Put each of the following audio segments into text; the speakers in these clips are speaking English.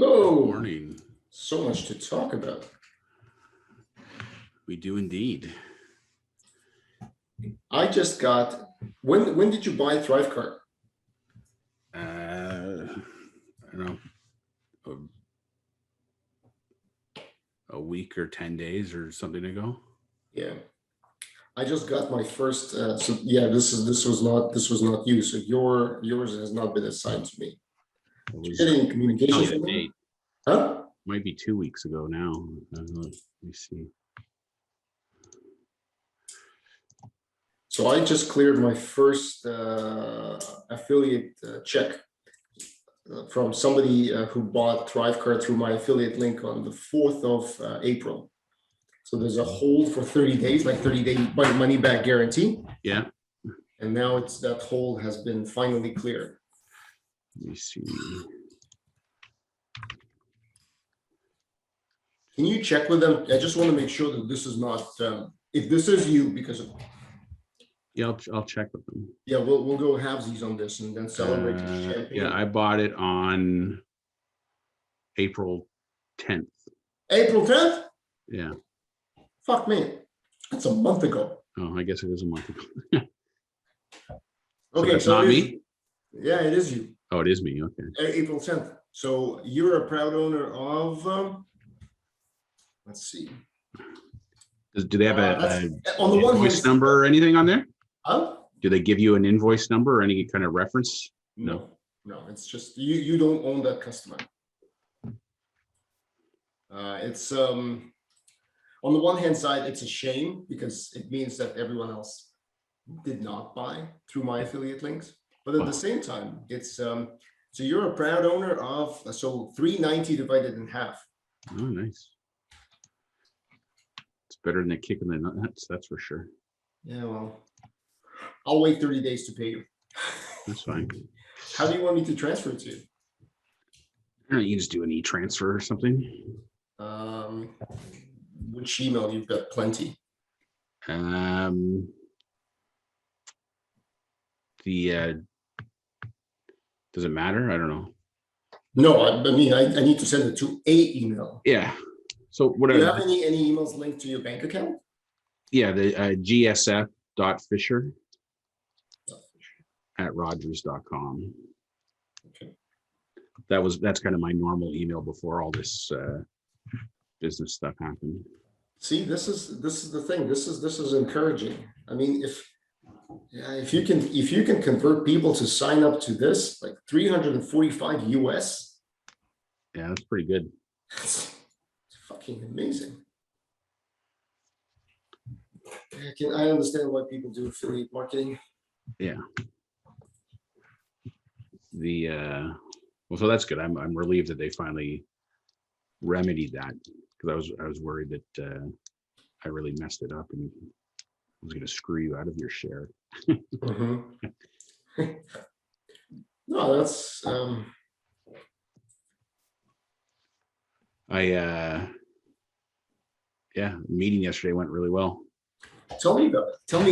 Hello. Morning. So much to talk about. We do indeed. I just got. When did you buy Thrivecart? I don't know, a week or 10 days or something ago. Yeah, I just got my first. So yeah, this was not you. So yours has not been assigned to me. It was Getting communication the from me? date. Huh? Might be 2 weeks ago now. Let me see. So I just cleared my first affiliate check from somebody who bought Thrivecart through my affiliate link on the 4th of April. So there's a hold for 30 days, like 30-day money back guarantee. Yeah. And now that hold has been finally cleared. Let me see. Can you check with them? I just want to make sure that this is not, if this is you, because of, Yeah, I'll check with them. yeah, we'll go halvesies on this and then celebrate the champagne. Yeah, I bought it on April 10th. April 10th? Yeah. Fuck me. That's a month ago. Oh, I guess it is a month ago. Okay, so that's not me? Yeah, it is you. Oh, it is me. Okay. April 10th. So you're a proud owner of, let's see. Do they have a on the one invoice hand, number or anything on there? Huh? Do they give you an invoice number or any kind of reference? No, it's just you don't own that customer. It's on the one hand side, it's a shame because it means that everyone else did not buy through my affiliate links. But at the same time, it's so you're a proud owner of 390 divided in half. Oh, nice. It's better than a kick in the nuts, that's for sure. Yeah, well, I'll wait 30 days to pay you. That's fine. How do you want me to transfer it to you? I don't know, you just do an e-transfer or something. Which email? You've got plenty. Does it matter? I don't know. No, I mean I need to send it to a email. Yeah. So what? Do you have any emails linked to your bank account? Yeah, the gsf.fisher@rogers.com. Okay. That's kind of my normal email before all this business stuff happened. See, this is the thing. This is encouraging. I mean, if you can convert people to sign up to this, like 345 US. Yeah, that's pretty good. It's fucking amazing. I understand why people do affiliate marketing. Yeah. Well, so that's good. I'm relieved that they finally remedied that, because I was worried that I really messed it up and was going to screw you out of your share. No, that's yeah, meeting yesterday went really well. Tell me about it. Tell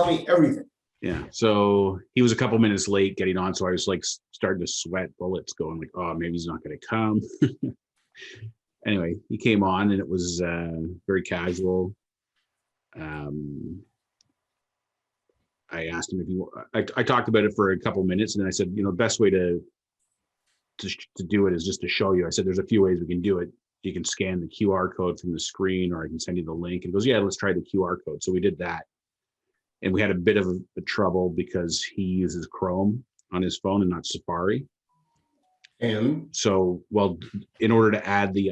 me everything. Yeah, so he was a couple minutes late getting on, so I was like starting to sweat bullets, going like, oh, maybe he's not going to come. Anyway, he came on and it was very casual. I asked him if he. I talked about it for a couple minutes, and then I said, the best way to do it is just to show you. I said, there's a few ways we can do it. You can scan the QR code from the screen, or I can send you the link. And he goes, yeah, let's try the QR code. So we did that. And we had a bit of a trouble because he uses Chrome on his phone and not Safari. And so, well, in order to add the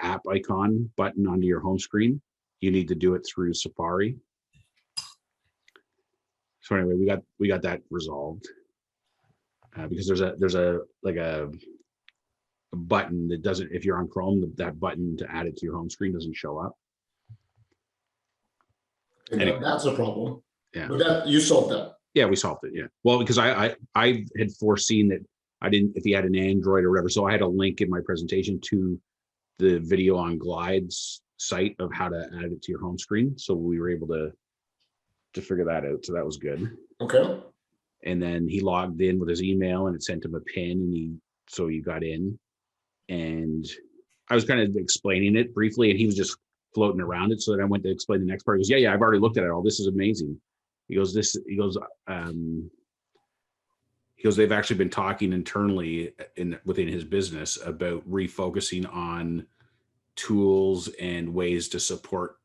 app icon button onto your home screen, you need to do it through Safari. So anyway, we got that resolved because there's a button that doesn't, if you're on Chrome, that button to add it to your home screen doesn't show up. Anyway, that's a problem. Yeah. But you solved that. Yeah, we solved it. Yeah. Well, because I had foreseen that if he had an Android or whatever, so I had a link in my presentation to the Video on Glide's site of how to add it to your home screen. So we were able to figure that out. So that was good. Okay. And then he logged in with his email and it sent him a pin, and so he got in. And I was kind of explaining it briefly, and he was just floating around it. So then I went to explain the next part. He goes, yeah, I've already looked at it all. This is amazing. He goes, they've actually been talking internally within his business about refocusing on tools and ways to support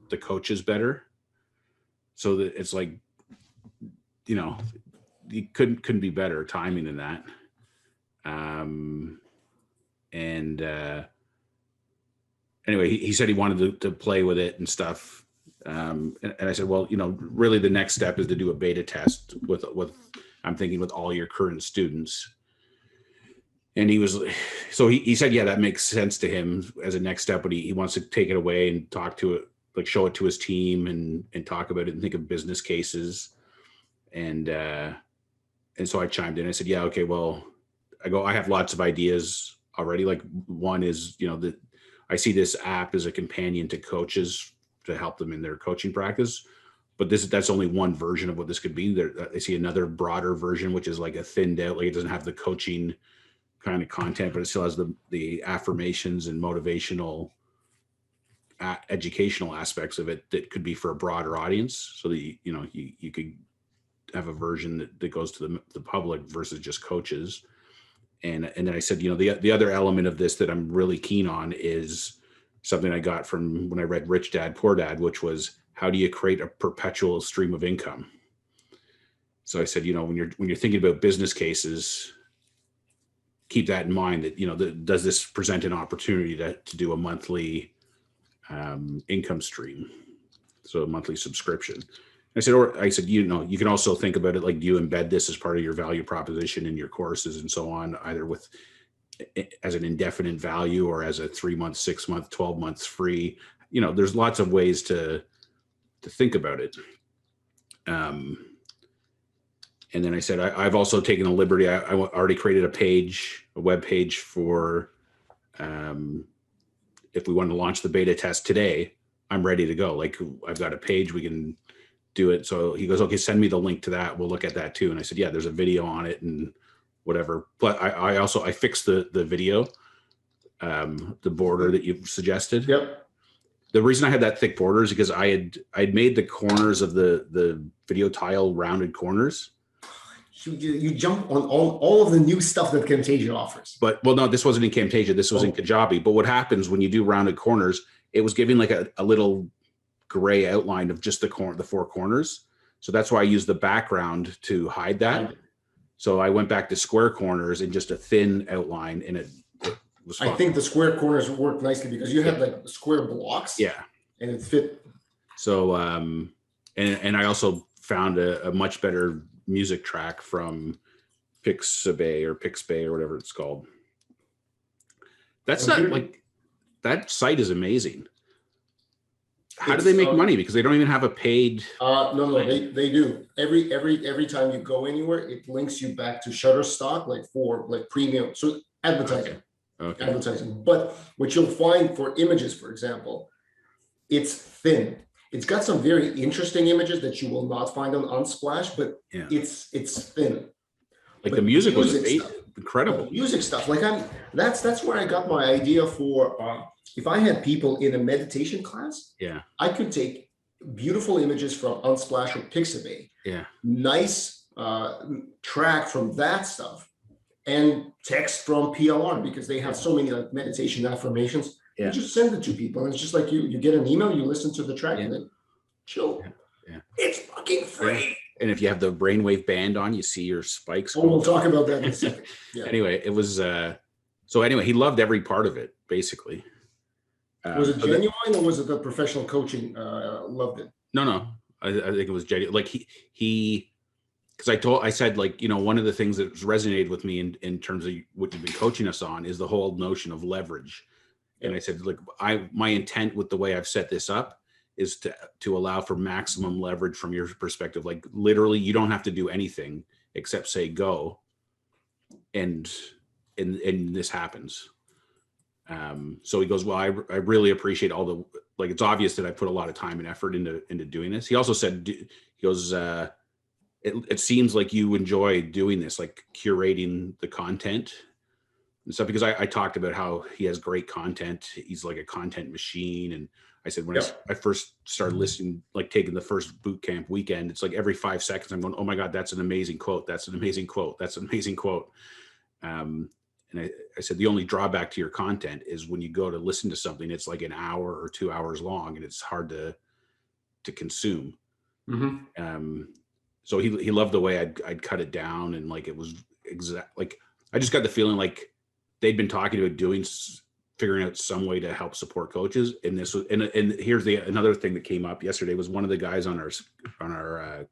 the coaches better. So that it's like, you couldn't be better timing than that. Anyway, he said he wanted to play with it and stuff. And I said, well, really the next step is to do a beta test with I'm thinking with all your current students. And he said, yeah, that makes sense to him as a next step, but he wants to take it away and talk to it, like show it to his team and talk about it and think of business cases. And so I chimed in. I said, yeah, okay, well, I have lots of ideas already. Like one is, that I see this app as a companion to coaches to help them in their coaching practice. But that's only one version of what this could be. I see another broader version, which is like a thinned out, like it doesn't have the coaching kind of content, but it still has the affirmations and motivational educational aspects of it that could be for a broader audience. So that you could have a version that goes to the public versus just coaches. And then I said, the other element of this that I'm really keen on is something I got from when I read Rich Dad, Poor Dad, which was how do you create a perpetual stream of income? So I said, when you're thinking about business cases, keep that in mind that, does this present an opportunity to do a monthly income stream? So a monthly subscription. I said, you can also think about it like, do you embed this as part of your value proposition in your courses and so on, either as an indefinite value or as a 3 month, 6 month, 12 months free. There's lots of ways to think about it. And then I said, I've also taken the liberty. I already created a web page for if we want to launch the beta test today, I'm ready to go. Like I've got a page, we can do it. So he goes, okay, send me the link to that. We'll look at that too. And I said, yeah, there's a video on it and whatever. But I fixed the video, the border that you suggested. Yep. The reason I had that thick border is because I'd made the corners of the video tile rounded corners. You jump on all of the new stuff that Camtasia offers. But no, this wasn't in Camtasia. This was in Kajabi. But what happens when you do rounded corners, it was giving like a little gray outline of just the four corners. So that's why I used the background to hide that. So I went back to square corners and just a thin outline, and it was fun. I think the square corners work nicely because you have like square blocks. Yeah. And it fit. So, and I also found a much better music track from Pixabay or whatever it's called. That's not like, that site is amazing. How do they make money? Because they don't even have a paid. No, they do. Every time you go anywhere, it links you back to Shutterstock, for premium. So advertising. Okay. Advertising. But what you'll find for images, for example, it's thin. It's got some very interesting images that you will not find on Unsplash, but yeah, it's thin. Like but the music was incredible. Music stuff. That's where I got my idea for. If I had people in a meditation class, yeah, I could take beautiful images from Unsplash or Pixabay, yeah, nice track from that stuff, and text from PLR because they have so many meditation affirmations. Yeah. You just send it to people, and it's just like you get an email, you listen to the track, and then chill. Yeah. It's fucking free. Yeah. And if you have the brainwave band on, you see your spikes. Oh, we'll talk about that in a second. Yeah. Anyway, it was so anyway, he loved every part of it, basically. Was it genuine or was it the professional coaching loved it? No. I think it was genuine. Like he because I said, one of the things that resonated with me in terms of what you've been coaching us on is the whole notion of leverage. And I said, look, my intent with the way I've set this up is to allow for maximum leverage from your perspective. Like literally, you don't have to do anything except say go, and this happens. So he goes, well, I really appreciate all the, it's obvious that I put a lot of time and effort into doing this. He also said, he goes, it seems like you enjoy doing this, like curating the content. and stuff, because I talked about how he has great content. He's like a content machine. And I said, when Yep. I first started listening, like taking the first boot camp weekend, it's like every 5 seconds I'm going, oh my God, that's an amazing quote. That's an amazing quote. That's an amazing quote. And I said, the only drawback to your content is when you go to listen to something, it's like an hour or 2 hours long and it's hard to consume. So he loved the way I'd cut it down, and like it was exact. Like I just got the feeling like they'd been talking about figuring out some way to help support coaches. And this was, and here's another thing that came up yesterday was one of the guys on our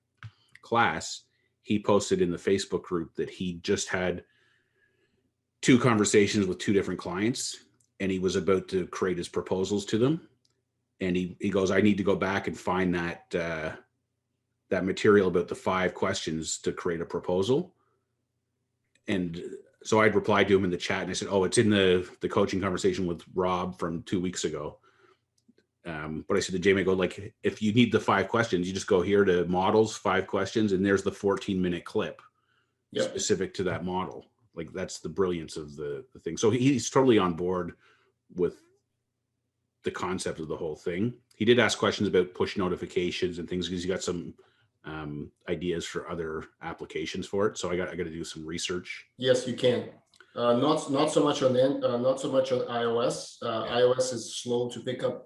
class. He posted in the Facebook group that he just had 2 conversations with 2 different clients, and he was about to create his proposals to them. And he goes, I need to go back and find that material about the 5 questions to create a proposal. And so I'd replied to him in the chat, and I said, oh, it's in the coaching conversation with Rob from 2 weeks ago. But I said to Jamie, I go, like, if you need the 5 questions, you just go here to models, 5 questions, and there's the 14-minute clip specific to that model. Like, that's the brilliance of the thing. So he's totally on board with the concept of the whole thing. He did ask questions about push notifications and things because he got some ideas for other applications for it. So I got to do some research. Yes, you can. Not so much on iOS. iOS is slow to pick up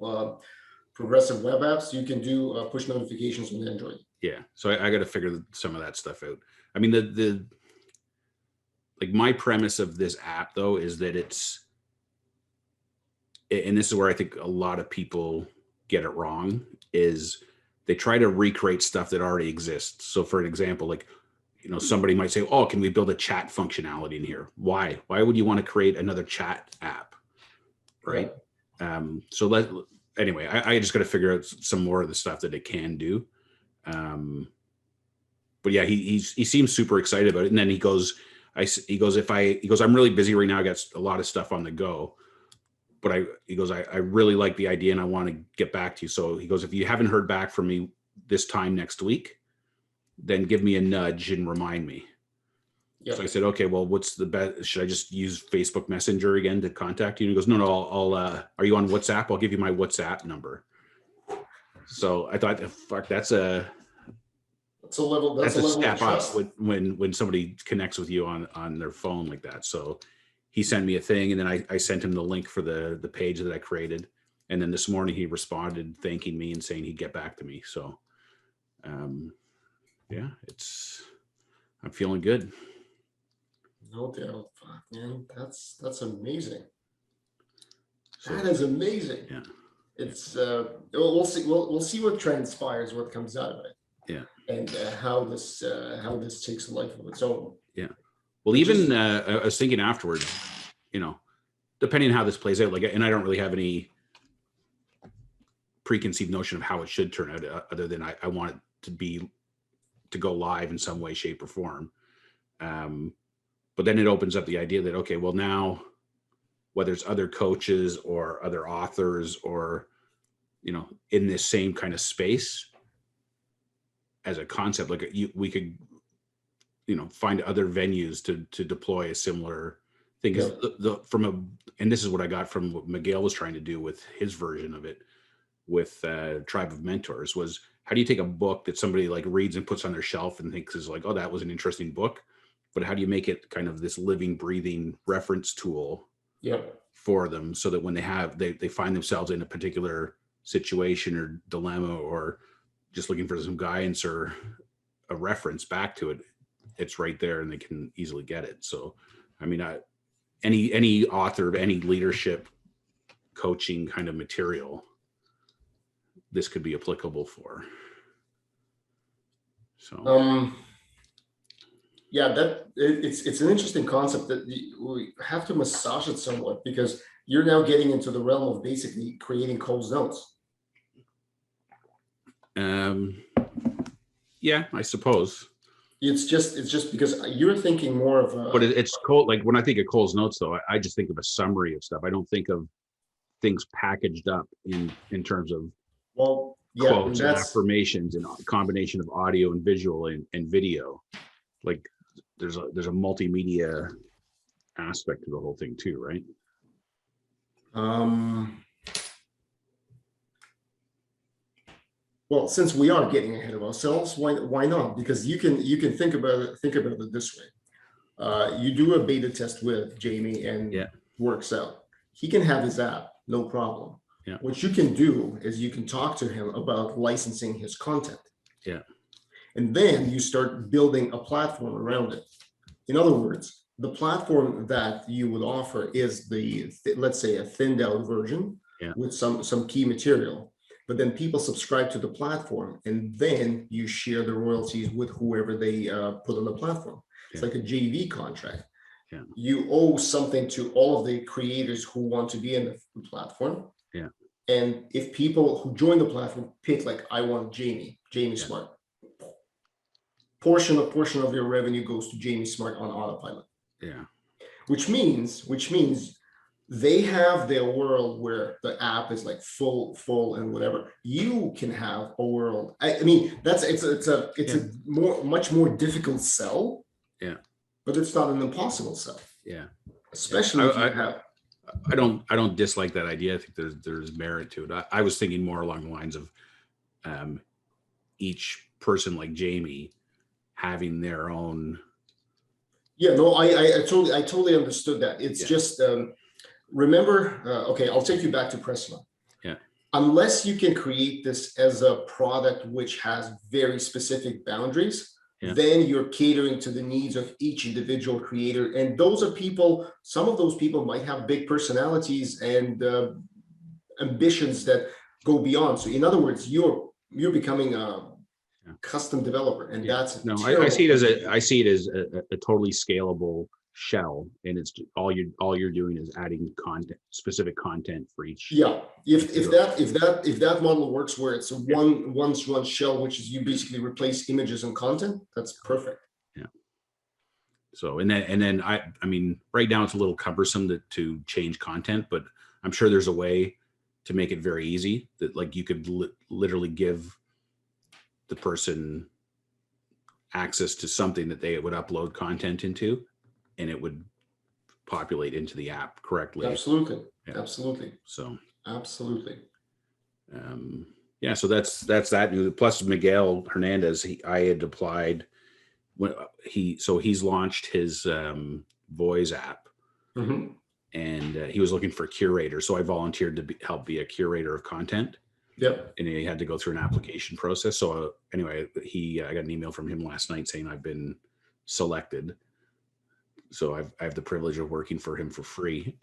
progressive web apps. You can do push notifications on Android. Yeah, so I got to figure some of that stuff out. I mean, the like my premise of this app though is that it's, and this is where I think a lot of people get it wrong, is they try to recreate stuff that already exists. So for an example, like, you know, somebody might say, oh, can we build a chat functionality in here? Why would you want to create another chat app? Right. Yeah. Anyway, I just got to figure out some more of the stuff that it can do. But yeah, he seems super excited about it. And then he goes, I'm really busy right now. I got a lot of stuff on the go, but I really like the idea and I want to get back to you. So he goes, if you haven't heard back from me this time next week, then give me a nudge and remind me. Yep. So I said, okay, well, what's the best? Should I just use Facebook Messenger again to contact you? And he goes, no, I'll are you on WhatsApp? I'll give you my WhatsApp number. So I thought, fuck, that's a step up when somebody connects with you on their phone like that. So he sent me a thing, and then I sent him the link for the page that I created. And then this morning he responded thanking me and saying he'd get back to me. So yeah, I'm feeling good. No doubt, man. That's amazing. So, that is amazing. Yeah. It's we'll see. We'll see what transpires, what comes out of it. Yeah. And how this takes a life of its own. Yeah. Well, even I was thinking afterwards, you know, depending on how this plays out, like, and I don't really have any preconceived notion of how it should turn out, other than I want it to go live in some way, shape, or form. But then it opens up the idea that, okay, well, now whether it's other coaches or other authors or, you know, in this same kind of space as a concept, like we could, you know, find other venues to deploy a similar thing. Yeah. And this is what I got from what Miguel was trying to do with his version of it with Tribe of Mentors, was how do you take a book that somebody like reads and puts on their shelf and thinks is like, oh, that was an interesting book, but how do you make it kind of this living, breathing reference tool for them, so that when they find themselves in a particular situation or dilemma, or just looking for some guidance or a reference back to it, it's right there and they can easily get it. So, I mean, any author of any leadership coaching kind of material, this could be applicable for. So, yeah, it's an interesting concept that we have to massage it somewhat, because you're now getting into the realm of basically creating Cole's notes. Yeah, I suppose. It's just because you're thinking more of a. But it's Cole. Like when I think of Cole's notes, though, I just think of a summary of stuff. I don't think of things packaged up in terms of quotes and affirmations and a combination of audio and visual and video. Like there's a multimedia aspect to the whole thing too, right? Well, since we are getting ahead of ourselves, why not? Because you can think about it this way. You do a beta test with Jamie and Yeah. works out. He can have his app, no problem. Yeah. What you can do is you can talk to him about licensing his content. Yeah. And then you start building a platform around it. In other words, the platform that you would offer is let's say a thinned out version with some key material, but then people subscribe to the platform and then you share the royalties with whoever they put on the platform. It's like a JV contract. Yeah. You owe something to all of the creators who want to be in the platform. Yeah. And if people who join the platform pick, like, I want Jamie Smart, portion of your revenue goes to Jamie Smart on autopilot. Yeah. Which means they have their world where the app is like full and whatever. You can have a world. I mean, it's a much more difficult sell. Yeah. But it's not an impossible sell. Yeah. Especially if you have. I don't dislike that idea. I think there's merit to it. I was thinking more along the lines of each person like Jamie having their own. Yeah, no, I totally understood that. It's just remember, okay, I'll take you back to Prisma. Yeah. Unless you can create this as a product which has very specific boundaries, then you're catering to the needs of each individual creator. And those are people, some of those people might have big personalities and ambitions that go beyond. So in other words, you're becoming a custom developer, and that's I see it as a totally scalable shell, and it's all you're doing is adding specific content for each. Yeah, if that model works, where it's a one shell, which is you basically replace images and content, that's perfect. Yeah. So and then I mean, right now it's a little cumbersome to change content, but I'm sure there's a way to make it very easy, that like you could literally give the person access to something that they would upload content into, and it would populate into the app correctly. Absolutely. Yeah. Absolutely. So absolutely. Yeah, so that's that new. Plus Miguel Hernandez, I had applied when he's launched his Voice app. Mm-hmm. And he was looking for a curator, so I volunteered to help be a curator of content. Yep. And he had to go through an application process. So anyway, I got an email from him last night saying I've been selected. So I have the privilege of working for him for free.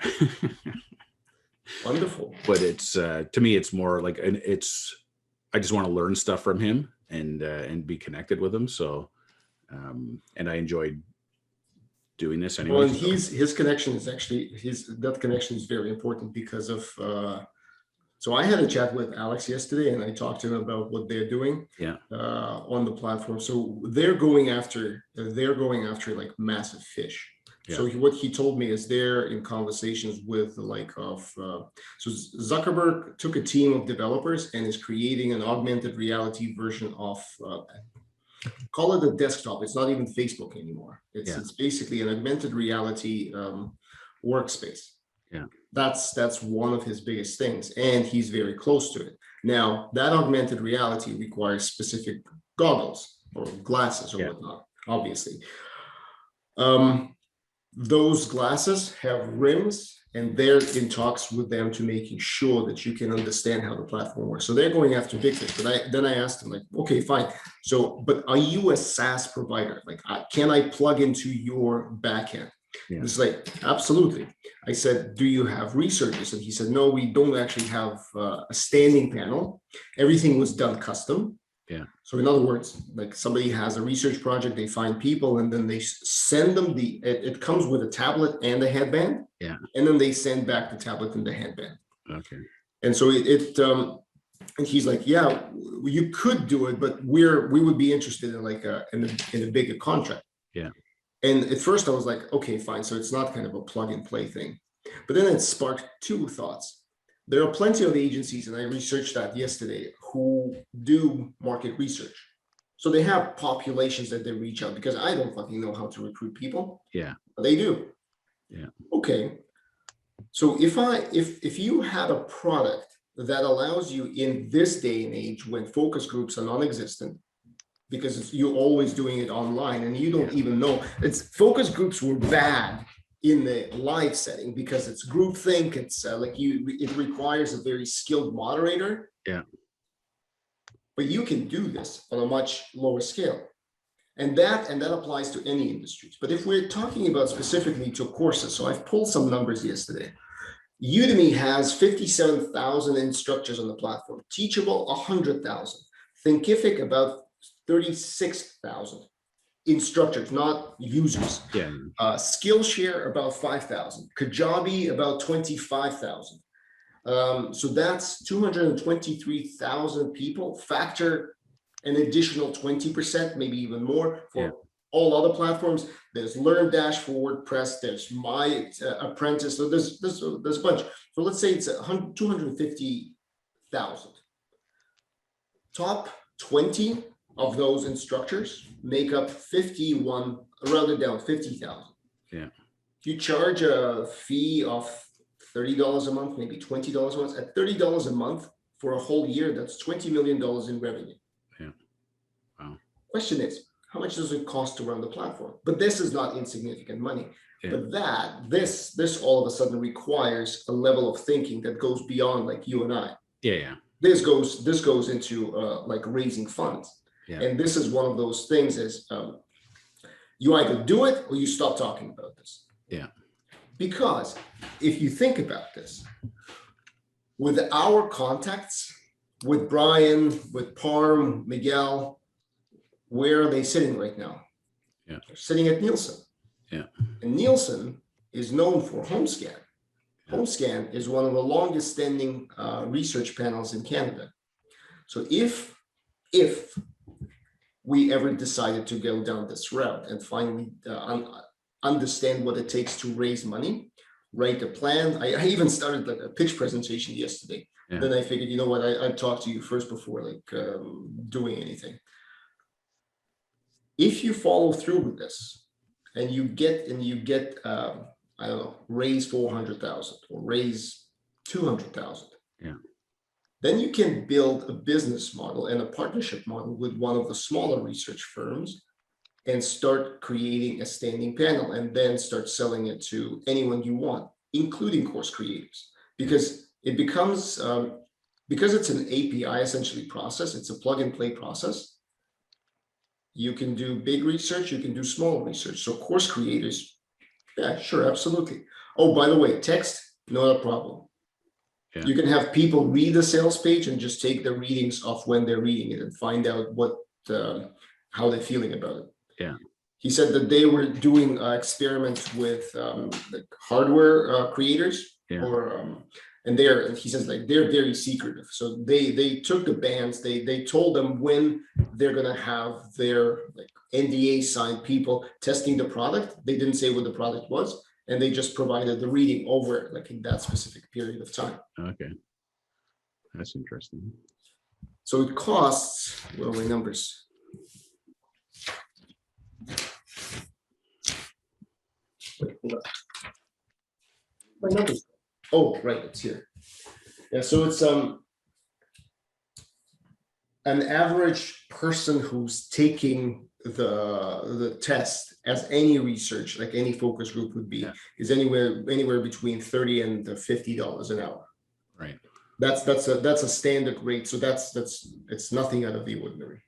Wonderful. But it's to me, it's more like I just want to learn stuff from him and be connected with him. So and I enjoyed doing this anyway. Well, and his connection is actually that connection is very important because of so I had a chat with Alex yesterday and I talked to him about what they're doing on the platform. So they're going after like massive fish. Yeah. So what he told me is they're in conversations with the like of so Zuckerberg took a team of developers and is creating an augmented reality version of call it a desktop. It's not even Facebook anymore. It's basically an augmented reality workspace. Yeah, that's one of his biggest things, and he's very close to it. Now that augmented reality requires specific goggles or glasses or whatnot, obviously. Those glasses have rims, and they're in talks with them to making sure that you can understand how the platform works. So they're going after big things. But then I asked him, like, okay, fine. So, but are you a SaaS provider? Like, can I plug into your backend? Yeah. It's like, absolutely. I said, do you have researchers? And he said, no, we don't actually have a standing panel. Everything was done custom. Yeah. So in other words, like somebody has a research project, they find people, and then they send them it comes with a tablet and a headband. Yeah. And then they send back the tablet and the headband. Okay. And so and he's like, yeah, you could do it, but we would be interested in like in a bigger contract. Yeah. And at first I was like, okay, fine. So it's not kind of a plug and play thing. But then it sparked two thoughts. There are plenty of agencies, and I researched that yesterday, who do market research. So they have populations that they reach out, because I don't fucking know how to recruit people. Yeah. But they do. Yeah. Okay. So if you had a product that allows you in this day and age when focus groups are non-existent, because you're always doing it online and you don't even know, focus groups were bad in the live setting because it's groupthink. It's it requires a very skilled moderator. Yeah. But you can do this on a much lower scale. And that applies to any industries. But if we're talking about specifically to courses, so I've pulled some numbers yesterday. Udemy has 57,000 instructors on the platform. Teachable, 100,000. Thinkific, about 36,000 instructors, not users. Yeah. Skillshare, about 5,000. Kajabi, about 25,000. So that's 223,000 people. Factor an additional 20%, maybe even more for all other platforms. There's LearnDash for WordPress. There's My Apprentice. So there's a bunch. So let's say it's 250,000. Top 20 of those instructors make up 51, rounded down 50,000. Yeah. You charge a fee of $30 a month, maybe $20 a month. At $30 a month for a whole year, that's $20 million in revenue. Yeah. Wow. Question is, how much does it cost to run the platform? But this is not insignificant money. Yeah. But this all of a sudden requires a level of thinking that goes beyond like you and I. Yeah, yeah. This goes into like raising funds. Yeah. And this is one of those things is you either do it or you stop talking about this. Yeah. Because if you think about this, with our contacts, with Brian, with Parm, Miguel, where are they sitting right now? Yeah. They're sitting at Nielsen. Yeah. And Nielsen is known for HomeScan. Yeah. HomeScan is one of the longest standing research panels in Canada. So if we ever decided to go down this route and finally understand what it takes to raise money, write a plan. I even started like a pitch presentation yesterday. Yeah. Then I figured, you know what, I'd talk to you first before like doing anything. If you follow through with this and you get I don't know, raise 400,000 or raise 200,000. Yeah. Then you can build a business model and a partnership model with one of the smaller research firms and start creating a standing panel and then start selling it to anyone you want, including course creators, because it becomes, because it's an API essentially process, it's a plug and play process. You can do big research, you can do small research. So course creators, yeah, sure, absolutely. Oh, by the way, text, not a problem. Yeah. You can have people read the sales page and just take the readings of when they're reading it and find out what, how they're feeling about it. Yeah. He said that they were doing experiments with like hardware creators, yeah. And he says like they're very secretive. So they took the bands, they told them when they're gonna have their like NDA signed people testing the product. They didn't say what the product was, and they just provided the reading over like in that specific period of time. Okay, that's interesting. So it costs, what are my numbers? My numbers. Oh, right, it's here. Yeah, so it's an average person who's taking the test, as any research, like any focus group would be, yeah. is anywhere between $30 and $50 an hour. Right. That's a standard rate. So it's nothing out of the ordinary.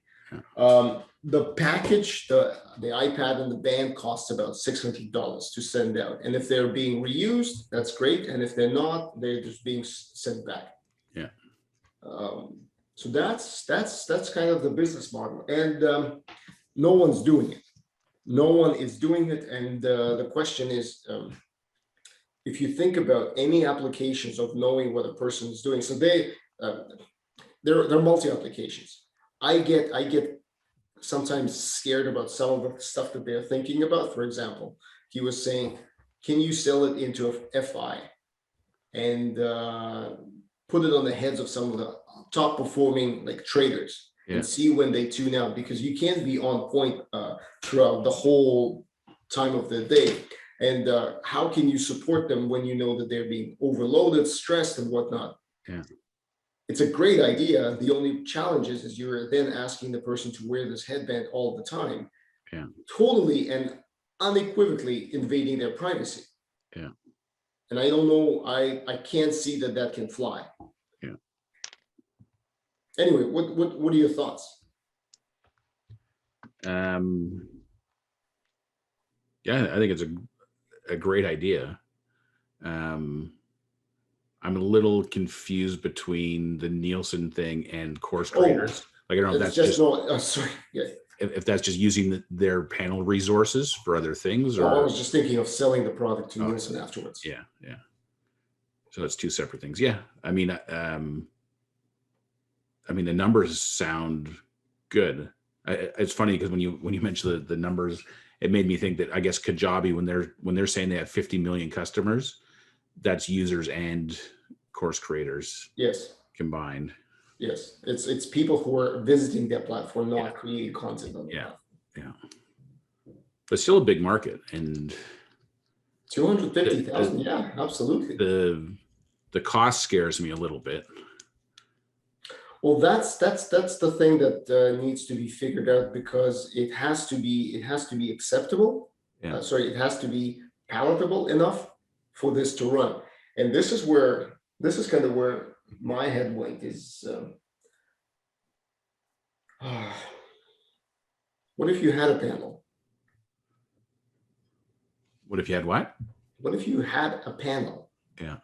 The package, the iPad and the band costs about $600 to send out. And if they're being reused, that's great. And if they're not, they're just being sent back. Yeah. So that's kind of the business model. And no one's doing it. No one is doing it. And the question is, if you think about any applications of knowing what a person is doing, so they're multi-applications. I get sometimes scared about some of the stuff that they're thinking about. For example, he was saying, can you sell it into a FI and put it on the heads of some of the top performing like traders, yeah. and see when they tune out, because you can't be on point throughout the whole time of the day. And how can you support them when you know that they're being overloaded, stressed, and whatnot? Yeah. It's a great idea. The only challenge is you're then asking the person to wear this headband all the time, Yeah. totally and unequivocally invading their privacy. Yeah. And I don't know, I can't see that that can fly. Yeah. Anyway, what are your thoughts? Yeah, I think it's a great idea. I'm a little confused between the Nielsen thing and course creators. Like, I don't know if It's that's just no, sorry, yeah. if that's just using their panel resources for other things, No, I or was just thinking of selling the product to Oh, Nielsen afterwards. yeah, yeah. So it's two separate things. Yeah, I mean, the numbers sound good. It's funny because when you mentioned the numbers, it made me think that I guess Kajabi, when they're saying they have 50 million customers, that's users and course creators Yes, combined. yes. It's people who are visiting their platform, not Yeah. creating content on the Yeah. platform. Yeah, but still a big market, and 250,000, yeah, absolutely. the cost scares me a little bit. Well, that's the thing that needs to be figured out, because it has to be acceptable. Yeah. Sorry, it has to be palatable enough for this to run. And this is kind of where my head went is, what if you had a panel? What if you had what? What if you had a panel? Yeah.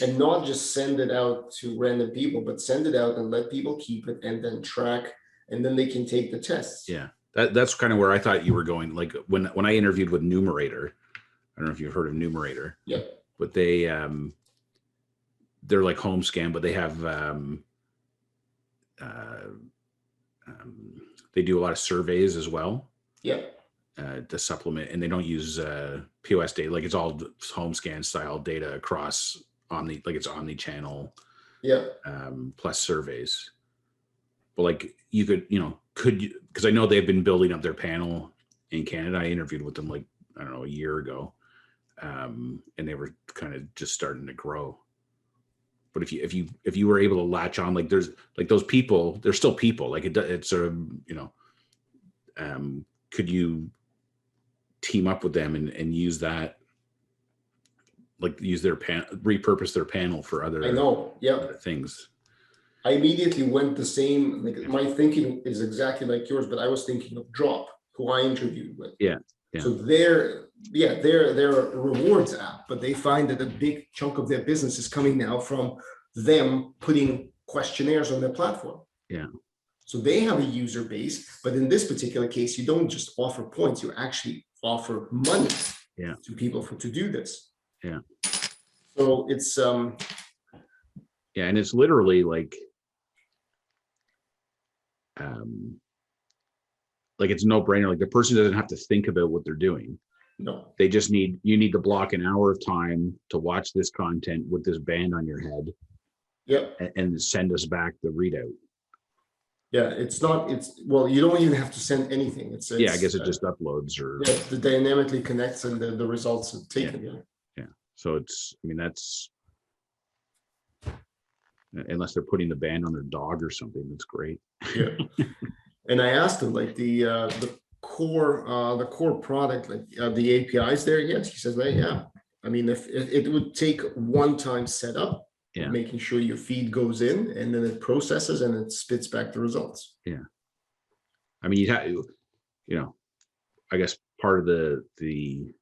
And not just send it out to random people, but send it out and let people keep it and then track, and then they can take the tests. Yeah. That's kind of where I thought you were going. Like when I interviewed with Numerator, I don't know if you've heard of Numerator. Yeah. But they're like home scan, but they have they do a lot of surveys as well. Yeah. To supplement, and they don't use POS data. Like, it's all home scan style data across it's omni-channel. Yeah. Plus surveys. But like, you could you, because I know they've been building up their panel in Canada. I interviewed with them, like, I don't know, a year ago, and they were kind of just starting to grow. But if you were able to latch on, like, there's like those people, they're still people. Like, it's sort of, could you team up with them and use that, like, use their repurpose their panel for other, I know. Yeah. other things. I immediately went the same, like, my thinking is exactly like yours, but I was thinking of Drop, who I interviewed with. Yeah. Yeah. So they're a rewards app, but they find that a big chunk of their business is coming now from them putting questionnaires on their platform. Yeah. So they have a user base, but in this particular case, you don't just offer points, you actually offer money to people to do this. Yeah. So it's yeah, and it's literally like it's no brainer. Like, the person doesn't have to think about what they're doing. No. They just you need to block an hour of time to watch this content with this band on your head. Yep. And send us back the readout. Yeah, well, you don't even have to send anything. It's I guess it just uploads, or the dynamically connects, and the results are taken. Yeah. So it's, that's, unless they're putting the band on their dog or something, that's great. Yeah. And I asked him, like, the core product, like, the APIs there. Yes, he says, well, yeah. I mean, if it would take one-time setup, making sure your feed goes in, and then it processes and it spits back the results. Yeah. I mean, I guess part of the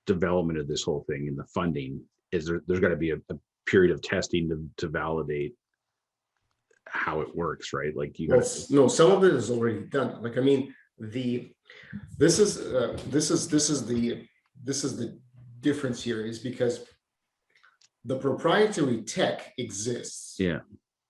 development of this whole thing and the funding is there's got to be a period of testing to validate how it works, right? Like, you no, some of it is already done. Like, I mean, this is the difference here, is because the proprietary tech exists. Yeah.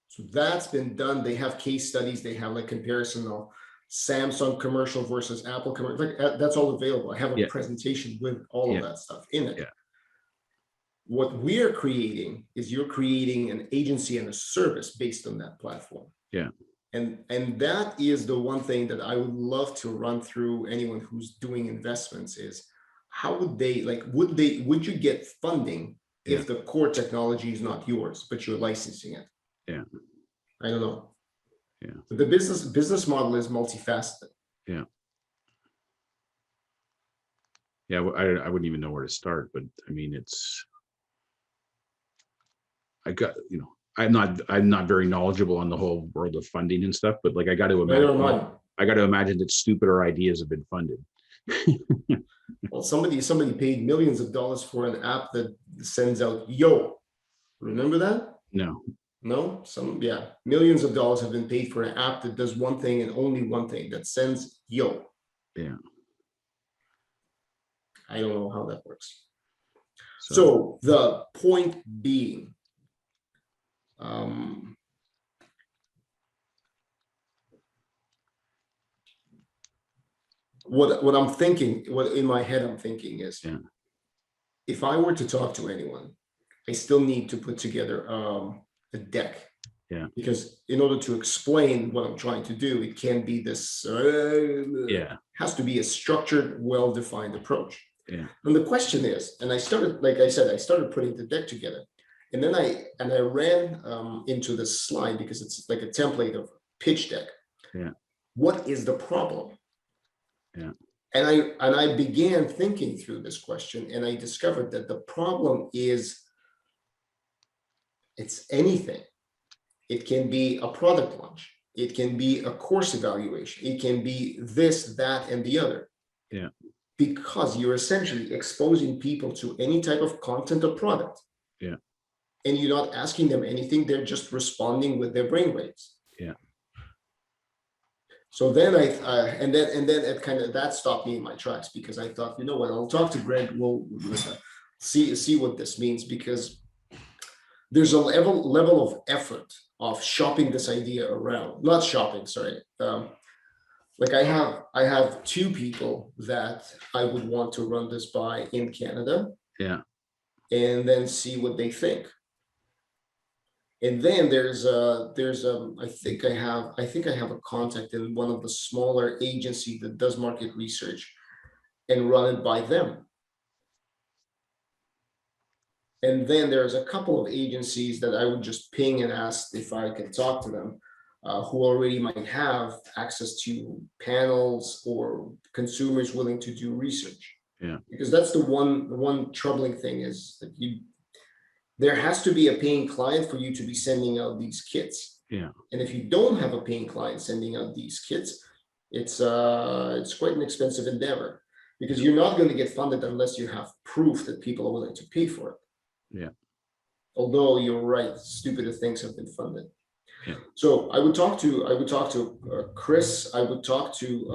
So that's been done. They have case studies. They have, like, comparison of Samsung commercial versus Apple commercial. Like, that's all available. I have a presentation with all of that stuff in it. Yeah. What we're creating is, you're creating an agency and a service based on that platform. Yeah. And that is the one thing that I would love to run through anyone who's doing investments is, how would they, like, would you get funding Yeah. if the core technology is not yours, but you're licensing it? Yeah. I don't know. Yeah. The business model is multifaceted. Yeah. Yeah. I wouldn't even know where to start, but I mean, I got, I'm not very knowledgeable on the whole world of funding and stuff, but like, I got to imagine that stupider ideas have been funded. Well, somebody paid millions of dollars for an app that sends out yo. Remember that? No. No, millions of dollars have been paid for an app that does one thing and only one thing, that sends yo. Yeah. I don't know how that works. So the point being, what I'm thinking, what in my head I'm thinking is, yeah. if I were to talk to anyone, I still need to put together a deck. Yeah. Because in order to explain what I'm trying to do, it can't be this. Has to be a structured, well-defined approach. Yeah. And the question is, and I started, like I said, I started putting the deck together, and then I ran into this slide because it's like a template of pitch deck. Yeah. What is the problem? Yeah. And I began thinking through this question, and I discovered that the problem is, it's anything. It can be a product launch. It can be a course evaluation. It can be this, that, and the other. Yeah. Because you're essentially exposing people to any type of content or product. Yeah. And you're not asking them anything. They're just responding with their brainwaves. Yeah. So then and then it kind of, that stopped me in my tracks, because I thought, you know what, I'll talk to Greg. We'll see what this means, because there's a level of effort of shopping this idea around. Not shopping, sorry. Like I have two people that I would want to run this by in Canada. Yeah. And then see what they think. And then there's I think I have a contact in one of the smaller agencies that does market research, and run it by them. And then there's a couple of agencies that I would just ping and ask if I could talk to them, who already might have access to panels or consumers willing to do research. Yeah. Because that's the one troubling thing, is that there has to be a paying client for you to be sending out these kits. Yeah. And if you don't have a paying client sending out these kits, it's quite an expensive endeavor, because you're not going to get funded unless you have proof that people are willing to pay for it. Yeah. Although you're right, stupider things have been funded. Yeah. So I would talk to Chris. I would talk to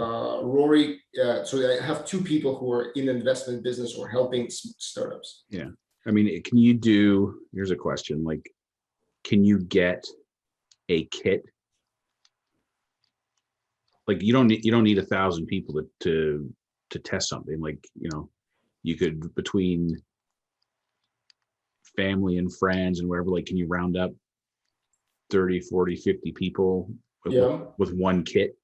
Rory. So I have two people who are in investment business or helping startups. Yeah. I mean, here's a question, like, can you get a kit? Like, you don't need 1,000 people to test something. Like, you could, between family and friends and whatever, like, can you round up 30, 40, 50 people with one kit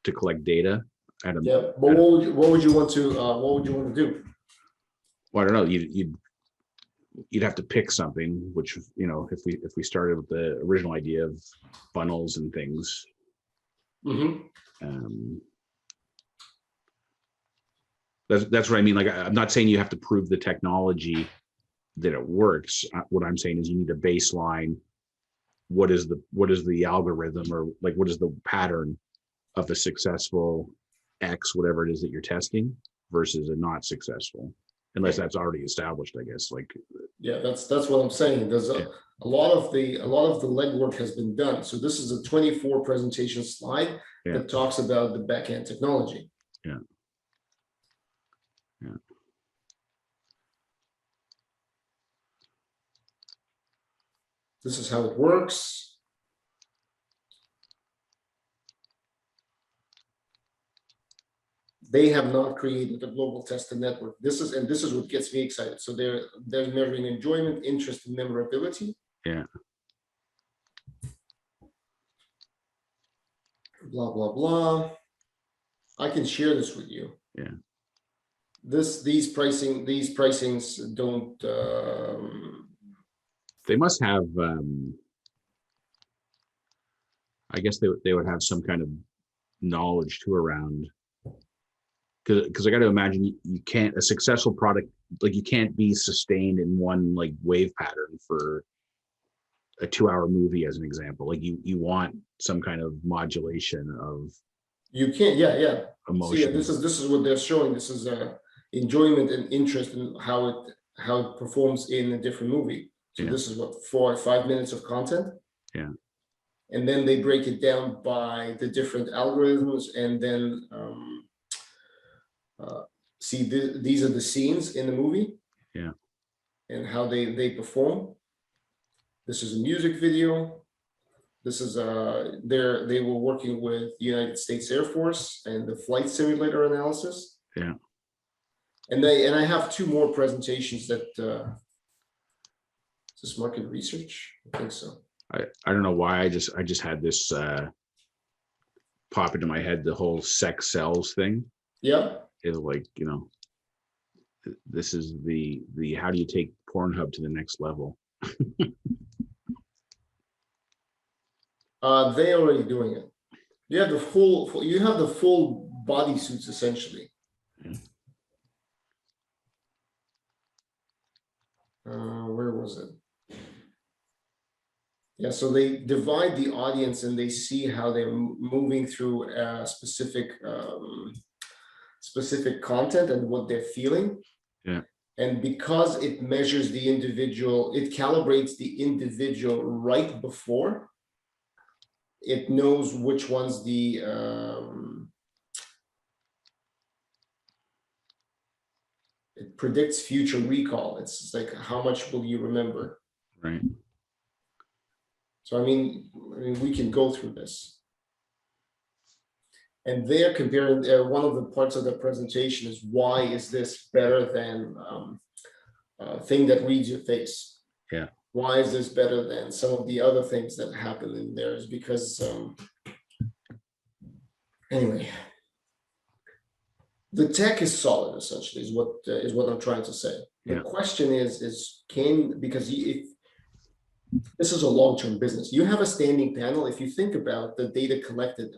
to collect data? But what would you want to do? Well, I don't know. You'd have to pick something, which, if we started with the original idea of funnels and things. Mm-hmm. That's what I mean. Like, I'm not saying you have to prove the technology that it works. What I'm saying is, you need a baseline. What is the algorithm, or like, what is the pattern of a successful X, whatever it is that you're testing, versus a not successful, unless that's already established, I guess. Like, yeah, that's what I'm saying. There's a lot of the legwork has been done. So this is a 24 presentation slide that talks about the backend technology. Yeah. Yeah. This is how it works. They have not created a global tested network. This is what gets me excited. So they're measuring enjoyment, interest, and memorability. Yeah. Blah blah blah. I can share this with you. Yeah. these pricings don't, They must have, I guess they would have some kind of knowledge too around, because I got to imagine you can't, a successful product, like you can't be sustained in one like wave pattern for a 2-hour movie as an example. Like you want some kind of modulation of you can't, yeah. emotion. See, this is what they're showing. This is enjoyment and interest in how it performs in a different movie. So Yeah. this is what, 4 or 5 minutes of content. Yeah. And then they break it down by the different algorithms, and then see these are the scenes in the movie. Yeah. And how they perform. This is a music video. This is they were working with the United States Air Force and the flight simulator analysis. Yeah. And I have 2 more presentations that is this market research? I think so. I don't know why I just had this pop into my head, the whole sex sells thing. Yeah. Is like, you know, this is the how do you take Pornhub to the next level? They already doing it. You have the full bodysuits essentially. Yeah. Where was it? Yeah, so they divide the audience and they see how they're moving through specific content and what they're feeling. Yeah. And because it measures the individual, it calibrates the individual right before, it knows which one's the it predicts future recall. It's like, how much will you remember? Right. So I mean, we can go through this. And they're comparing, one of the parts of the presentation is, why is this better than thing that reads your face? Yeah. Why is this better than some of the other things that happen in there? Is because anyway, the tech is solid, essentially, is what I'm trying to say. The Yeah. question is because if this is a long-term business, you have a standing panel. If you think about the data collected,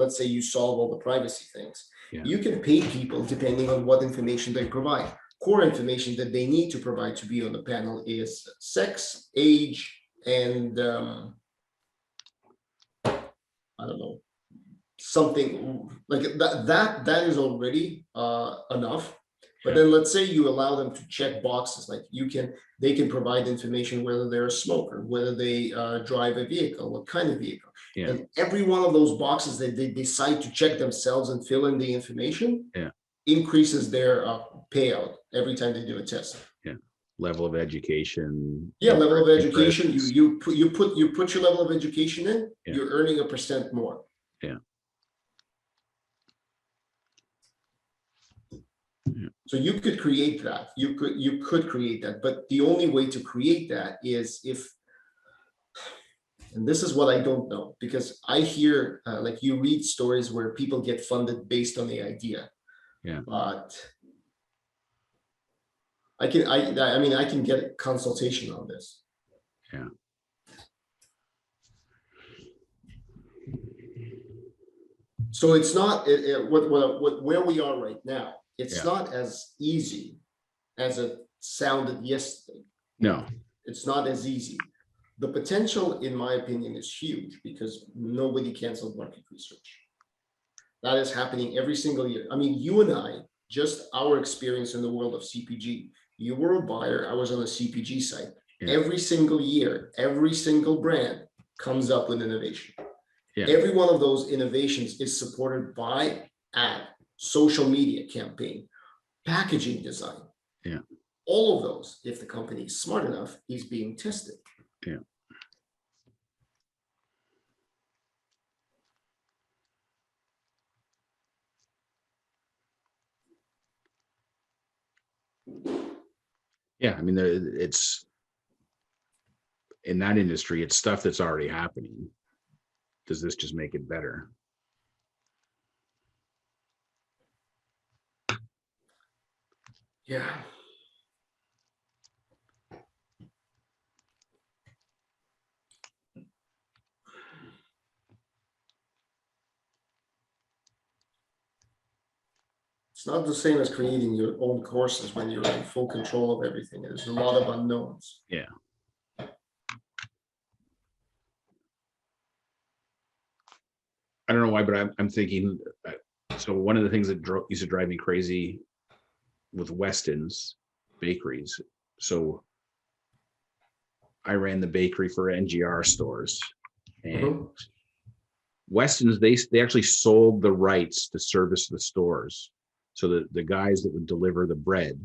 let's say you solve all the privacy things, Yeah. you can pay people depending on what information they provide. Core information that they need to provide to be on the panel is sex, age, and I don't know, something like that is already enough. But then let's say you allow them to check boxes, like they can provide information whether they're a smoker, whether they drive a vehicle, what kind of vehicle. Yeah. And every one of those boxes that they decide to check themselves and fill in the information, Yeah. increases their payout every time they do a test. Yeah. Level of education. Yeah, level of education. Interests. You put your level of education in, Yeah. you're earning 1% more. Yeah. So you could create that. You could create that, but the only way to create that is if, and this is what I don't know, because I hear like you read stories where people get funded based on the idea. Yeah. But I mean I can get a consultation on this. Yeah. So it's not where we are right now. It's Yeah. not as easy as it sounded yesterday. No. It's not as easy. The potential, in my opinion, is huge because nobody canceled market research. That is happening every single year. I mean, you and I, just our experience in the world of CPG, you were a buyer, I was on the CPG side. Yeah. Every single year, every single brand comes up with innovation. Yeah. Every one of those innovations is supported by ad, social media campaign, packaging design. Yeah. All of those, if the company is smart enough, is being tested. Yeah. Yeah, I mean, it's in that industry, it's stuff that's already happening. Does this just make it better? Yeah. It's not the same as creating your own courses when you're in full control of everything. There's a lot of unknowns. Yeah. I don't know why, but I'm thinking, so one of the things that used to drive me crazy with Weston's bakeries. So I ran the bakery for NGR stores, and Weston's, they actually sold the rights to service the stores. So the guys that would deliver the bread,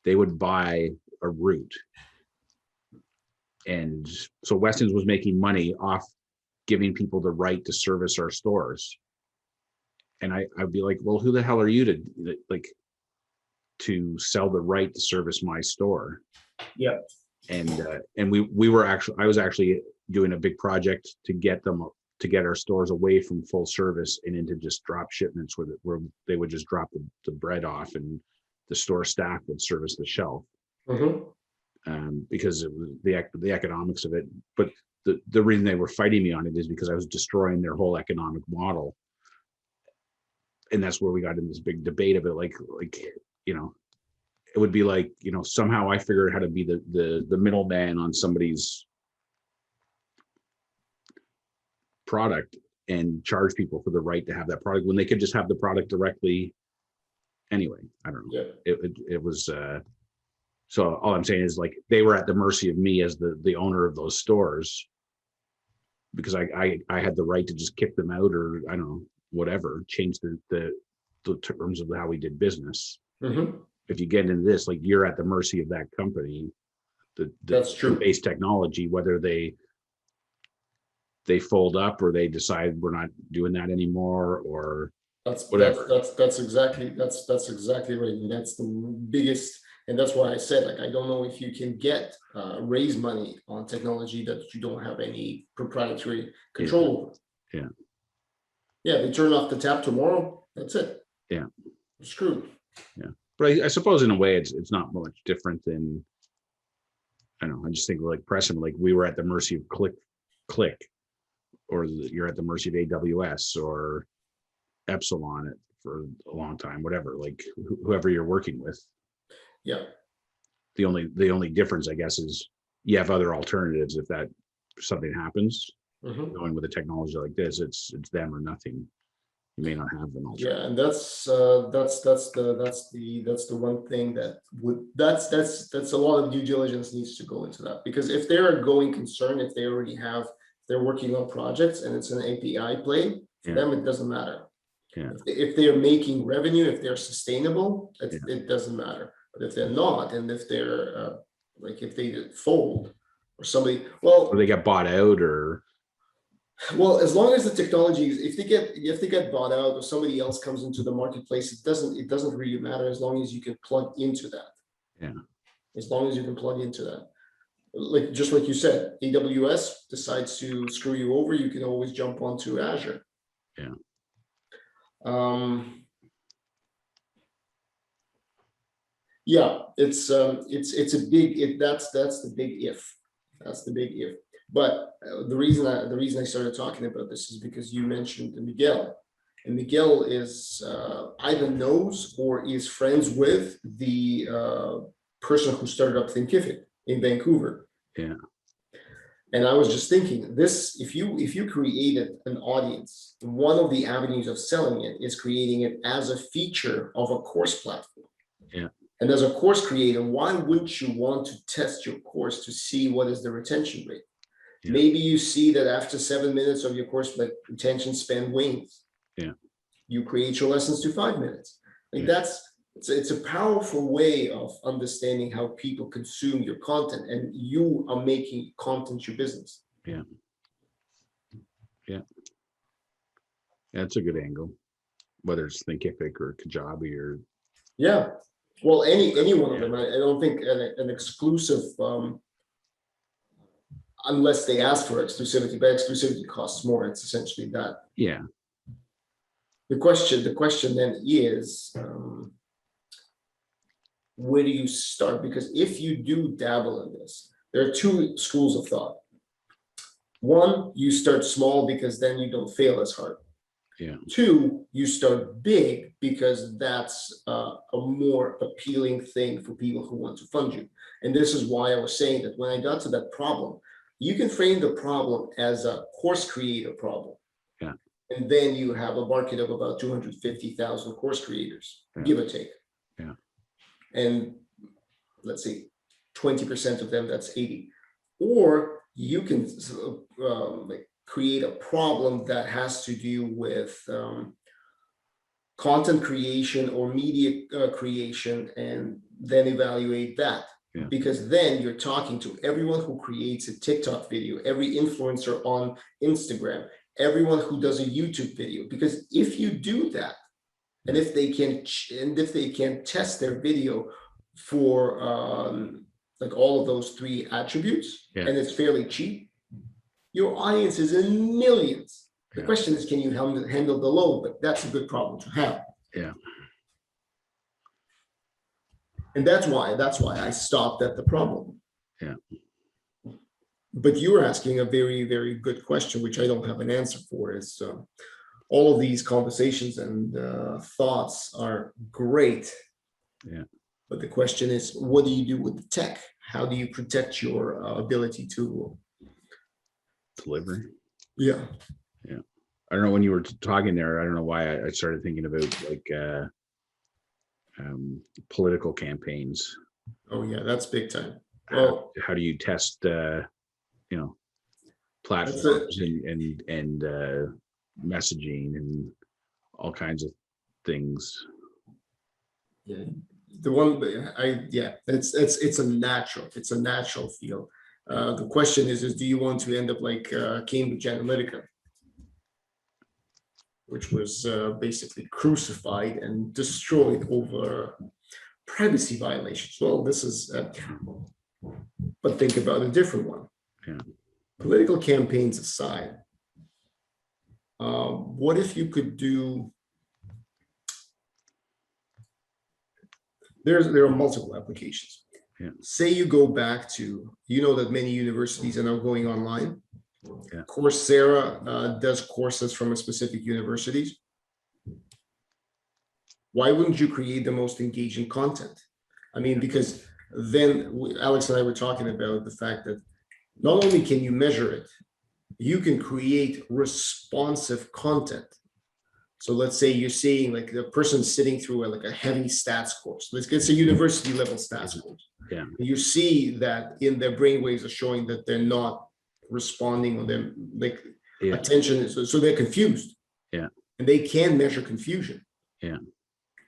they would buy a route. And so Weston's was making money off giving people the right to service our stores. And I'd be like, well, who the hell are you to sell the right to service my store? Yeah. And I was actually doing a big project to get our stores away from full service and into just drop shipments where they would just drop the bread off and the store staff would service the shelf. Because it was the economics of it. But the reason they were fighting me on it is because I was destroying their whole economic model. And that's where we got in this big debate of it. Like, you know, it would be like, you know, somehow I figured out how to be the middleman on somebody's product and charge people for the right to have that product when they could just have the product directly anyway. I don't know. Yeah. It was, so all I'm saying is, like, they were at the mercy of me as the owner of those stores, because I had the right to just kick them out, or I don't know, whatever, change the terms of how we did business. If you get into this, like, you're at the mercy of that company, that's true, base technology, whether they fold up or they decide we're not doing that anymore, or whatever. That's exactly right. And that's the biggest, and that's why I said, like, I don't know if you can get raise money on technology that you don't have any proprietary control over. Yeah, they turn off the tap tomorrow, that's it. Yeah, you're screwed. Yeah, but I suppose in a way it's not much different than, I don't know, I just think like Preston, like, we were at the mercy of click, or you're at the mercy of AWS or Epsilon for a long time, whatever, like whoever you're working with. Yeah. The only difference, I guess, is you have other alternatives if that something happens. Going with a technology like this, it's them or nothing. You may not have an alternative. Yeah, and that's the one thing that's a lot of due diligence needs to go into that, because if they're a going concern, if they're working on projects and it's an API play, for them it doesn't matter. Yeah. If they're making revenue, if they're sustainable, it doesn't matter. But if they're not, and if they're like, if they fold or somebody, or they get bought out, or as long as the technology is, if they get bought out or somebody else comes into the marketplace, it doesn't really matter, as long as you can plug into that. Yeah. As long as you can plug into that. Like, just like you said, AWS decides to screw you over, you can always jump onto Azure. Yeah. Yeah, it's a big, that's the big if. That's the big if. But the reason I started talking about this is because you mentioned Miguel, and Miguel is either knows or is friends with the person who started up Thinkific in Vancouver. Yeah. And I was just thinking, this, if you created an audience, one of the avenues of selling it is creating it as a feature of a course platform. Yeah. And as a course creator, why wouldn't you want to test your course to see what is the retention rate? Yeah. Maybe you see that after 7 minutes of your course, like, retention span wanes. Yeah. You create your lessons to 5 minutes. Like, it's a powerful way of understanding how people consume your content, and you are making content your business. Yeah. Yeah. That's a good angle, whether it's Thinkific or Kajabi or. Yeah. Well, any one of them. I don't think an exclusive, unless they ask for exclusivity, but exclusivity costs more. It's essentially that. Yeah. The question then is, where do you start? Because if you do dabble in this, there are two schools of thought. One, you start small because then you don't fail as hard. Yeah. Two, you start big because that's a more appealing thing for people who want to fund you. And this is why I was saying that when I got to that problem, you can frame the problem as a course creator problem. Yeah. And then you have a market of about 250,000 course creators, give or take. Yeah. And let's say 20% of them, that's 80. Or you can like create a problem that has to do with content creation or media creation, and then evaluate that. Yeah. Because then you're talking to everyone who creates a TikTok video, every influencer on Instagram, everyone who does a YouTube video. Because if you do that, and if they can test their video for like all of those three attributes, Yeah. and it's fairly cheap, your audience is in millions. The Yeah. question is, can you handle the load? But that's a good problem to have. Yeah. And that's why I stopped at the problem. Yeah. But you were asking a very, very good question, which I don't have an answer for. Is all of these conversations and thoughts are great. Yeah. But the question is, what do you do with the tech? How do you protect your ability to deliver? Yeah. Yeah. I don't know, when you were talking there, I don't know why I started thinking about like political campaigns. Oh yeah, that's big time. Well, how do you test platforms and messaging and all kinds of things? Yeah, the one it's a natural field. The question is do you want to end up like Cambridge Analytica, which was basically crucified and destroyed over privacy violations? Well, this is but think about a different one. Yeah. Political campaigns aside, what if you could do, there are multiple applications. Yeah. Say you go back to, that many universities are now going online. Yeah. Coursera does courses from a specific universities. Why wouldn't you create the most engaging content? I mean, because then Alex and I were talking about the fact that not only can you measure it, you can create responsive content. So let's say you're seeing like the person sitting through a heavy stats course. Let's get a university level stats course. Yeah. You see that in their brainwaves are showing that they're not responding, or their attention is, so they're confused. Yeah. And they can measure confusion. Yeah.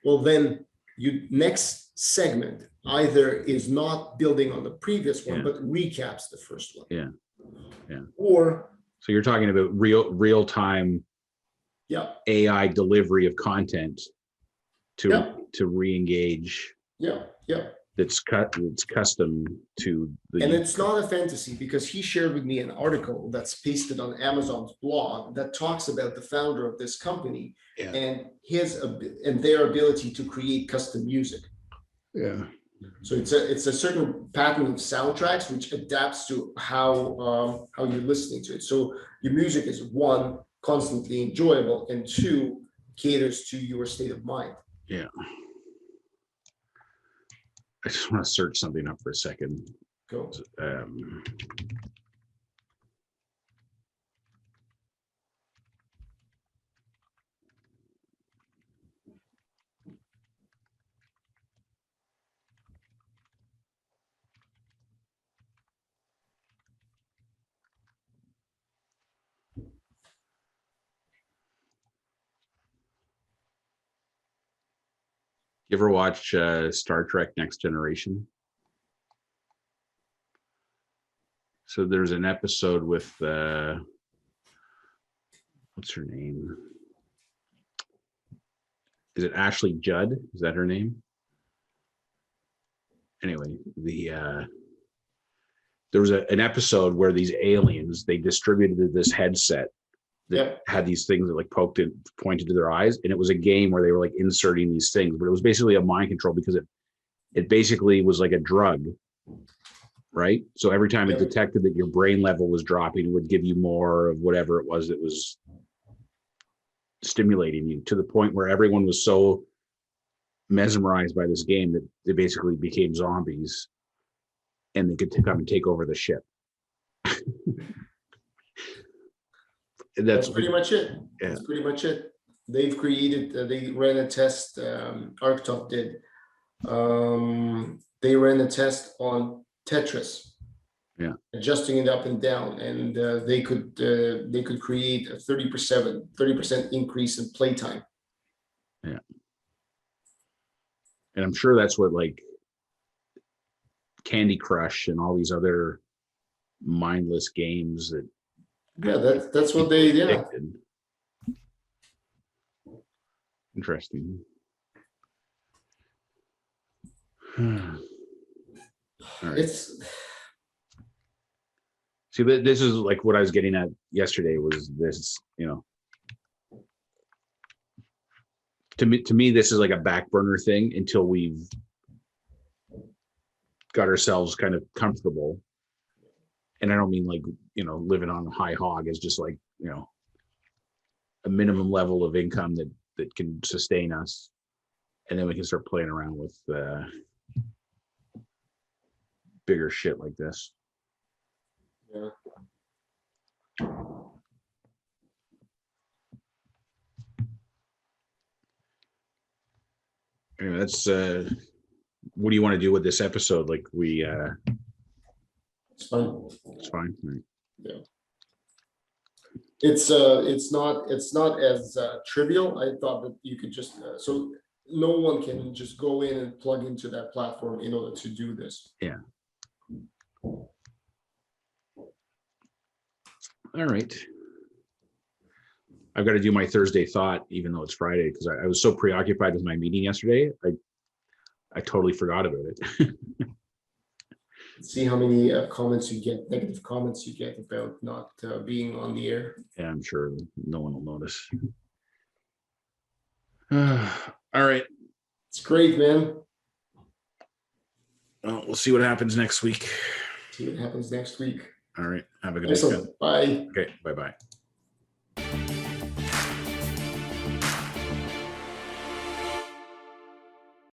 Well, then you next segment either is not building on the previous one, but recaps the first one. Yeah. Yeah. Or so you're talking about real time AI delivery of content to re-engage. Yeah. That's custom to the. And it's not a fantasy, because he shared with me an article that's pasted on Amazon's blog that talks about the founder of this company and their ability to create custom music. Yeah. So it's a certain pattern of soundtracks which adapts to how you're listening to it. So your music is, one, constantly enjoyable, and two, caters to your state of mind. Yeah. I just want to search something up for a second. Go. You ever watch Star Trek Next Generation? So there's an episode with what's her name? Is it Ashley Judd? Is that her name? Anyway, there was an episode where these aliens, they distributed this headset that had these things that pointed to their eyes, and it was a game where they were inserting these things, but it was basically a mind control, because it basically was like a drug, right? So every time it Yep. detected that your brain level was dropping, it would give you more of whatever it was that was stimulating you, to the point where everyone was so mesmerized by this game that they basically became zombies and they could come and take over the ship. That's pretty much it. Yeah. That's pretty much it. They've created, they ran a test, Arctop did. They ran a test on Tetris. Yeah. Adjusting it up and down, and they could create a 30% increase in playtime. Yeah. And I'm sure that's what like Candy Crush and all these other mindless games that Yeah, that's what they, yeah. addicted. Interesting. All right. It's, see, this is like what I was getting at yesterday, was this, you know, to me, this is like a back burner thing until we've got ourselves kind of comfortable. And I don't mean like, you know, living on a high hog is just like, you know, a minimum level of income that can sustain us. And then we can start playing around with bigger shit like this. yeah. Anyway, that's what do you want to do with this episode? Like we It's fun. it's fine. Right. Yeah. It's not as trivial. I thought that you could just so no one can just go in and plug into that platform in order to do this. Yeah. All right. I've got to do my Thursday thought, even though it's Friday, because I was so preoccupied with my meeting yesterday. I totally forgot about it. See how many comments you get, negative comments you get about not being on the air. Yeah, I'm sure no one will notice. All right. It's great, man. Well, we'll see what happens next week. See what happens next week. All right. Have a good day. Excellent. Bye. Okay. Bye-bye.